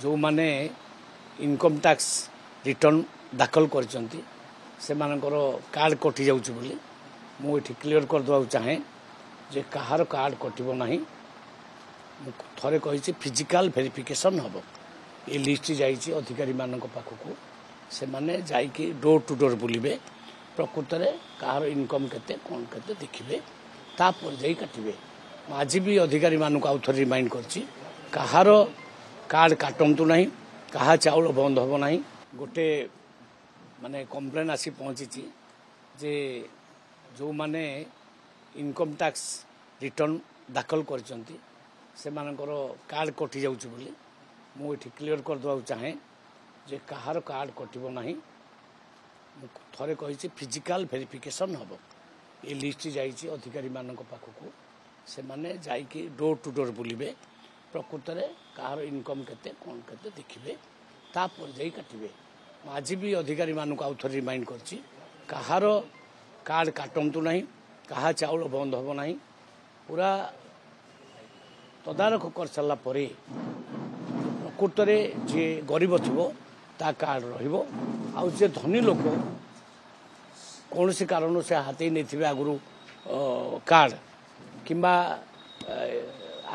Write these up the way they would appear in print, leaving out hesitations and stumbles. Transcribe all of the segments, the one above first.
जो माने income tax return दाखल करचंती से मानकर कार्ड कटि जाउछ बोली मु एठी क्लियर कर दवा चाहे जे कहार कार्ड कटिबो नाही थरे कहिछि फिजिकल वेरिफिकेशन हबो ये लिस्ट जाइछि अधिकारी मानक पाखकु से माने जाइकि डोर टू डोर बुलिबे प्रकृत रे कहार इनकम केते कोन केते देखिबे तापर जाई काटिबे आज भी अधिकारी मानक आउ थरे रिमाइंड करछि कहार कार्ड काटंतु नाही कहा चाउल बंद हबो नाही गोटे माने कंप्लेन आसी पहुंची जे जो माने इनकम टैक्स रिटर्न दाखल करचंती से मानकर कार्ड कटि जाउछ बोली मु एठी क्लियर कर दवा चाहे जे कहार कार्ड कटिबो नाही थरे कहिछि फिजिकल वेरिफिकेशन हबो ये लिस्ट जाइछि अधिकारी मानक पाखकु से माने जाइकि डोर टू डोर बुलिबे प्रकृत रे कहार इनकम केते कोन केते देखिबे तापर जाई काटिबे आज भी अधिकारी मानक आउ थरे रिमाइंड करछि कहार कार्ड काटंतु नाही कहा चाउल बंद हबो नाही पूरा तदारख कर सारा परे प्रकृत रे जे गरीब थिबो ता कार्ड रहिबो आउ जे धनी लोक कौन से कारण से हाथी नहीं आगु कार्ड किंबा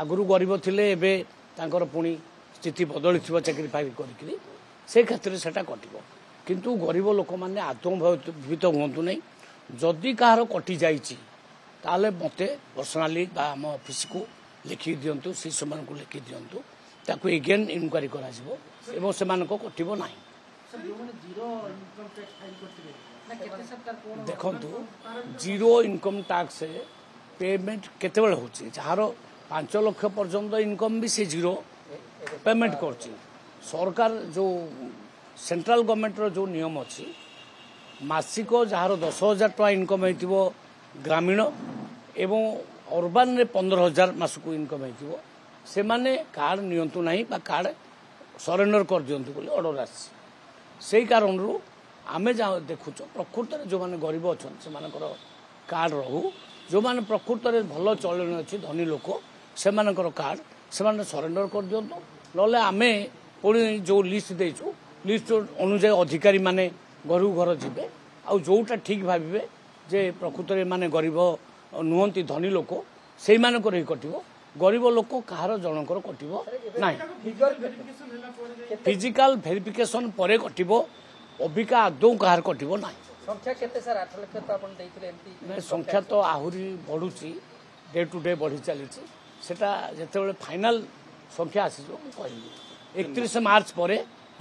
आगु गरीब थिले एबे तांकर पुणी स्थिति बदली चाकरी फाकरी करी से क्षेत्र से कटिबो किंतु गरीब लोक मैंने आत्मभूत हूँ नहीं जदि कहार कटि जाइछि ताले मते पर्सनाली आम ऑफिस को लिखि दियंतु से समान को लिखि दियंतु ताकू एगेन इनक्वारी करा जिवो एवं सेमान को कटिबो नाही देखंतु जीरो इनकम टैक्स पेमेंट केते बेले होछि जहार 5 लाख पर्यंत इनकम भी से जीरो पेमेंट करछि सरकार जो सेंट्रल गवर्नमेंट रो जो नियम अछि मासिक जहार 10,000 टका इनकम हेतिबो ग्रामीण एवं अर्बान रे 15,000 मासको इनकम हेतिबो से माने कार्ड नियंतु नाही बा कार्ड सरेंडर कर दियंतु बोली ऑर्डर आछि सेही कारण रु आमे जा देखुछ प्रकृत रे जो माने गरीब अछन से मानकर कार्ड रहू जो माने प्रकृत रे भलो चलन अछि धनी लोक से मानकर कार्ड से माने सरेंडर कर दियंतु लले आमे पुणी जो लिस्ट देछु लिस्ट अनुसार अधिकारी माने घरू घर जिबे आ जोटा ठीक भाबिबे जे प्रकृत रे माने गरीब नुहंती धनी लोक से मानकर ही कटिबो गरीब लोक कहार जनकर कटिबो नाही फिजिकल वेरिफिकेशन परे कटिबो अबिका आदौ कहार कटिबो नाही संख्या केते सर 8 लाख तो आपण देइथिले एमती संख्या तो आहुरी बढ़ुची डे टू डे बढ़ी चली सेटा जेतेबेले फाइनल संख्या आसी जो कहली 31 मार्च परे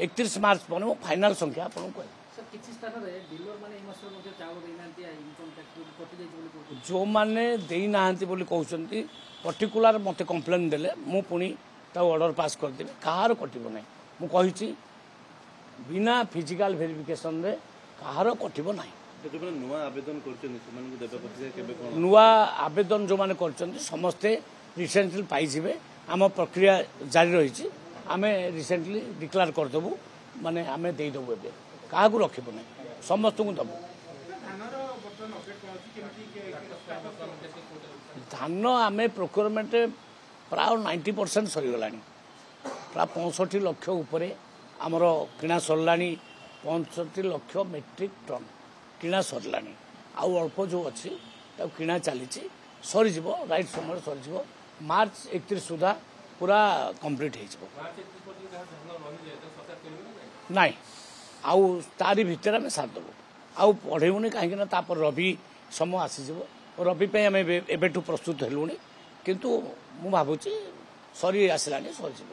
31 मार्च परे वो फाइनल संख्या आपण कहली सर किछि स्थान रे डीलर माने इमसर मध्ये चाउल देइनांती इनकम टैक्स कटि जाई बोली कहू जो माने देई नाहंती बोली कहउचंती पर्टिकुलर मते कंप्लेन देले मु पुणी ता ऑर्डर पास कर देबे कहार कटिबो नै मु कहिछि बिना फिजिकल वेरिफिकेशन रे कहार कटिबो नै नुआ आवेदन करछन समान को देबे पछे केबे कोन नुआ आवेदन जो माने करछन समस्ते रिसेंटली पाई जिवे आम प्रक्रिया जारी रही आमे रिसेंटली डिक्लेयर कर देबु माने आमे देई देबु एबे काहा को रखिबो नै समस्त को देबु धान आमे प्रोक्योरमेंट प्राय 90% सरी गलानी प्राय 65 लाख उपरे आमर किणा सरलानी 65 लाख मेट्रिक टन किणा सरलानी आउ अल्प जो अच्छी किणा चली सरी राइट समय सरी मार्च 31 सुधा पूरा कंप्लीट हो नाई आउ तारी भितर आम साथ देबू आउ पढ़ेबुनी कहीं रवि समय आसीज रवि पे आम एबेठू प्रस्तुत हेलुनी किंतु मु भावुची सरी आसलानी सरी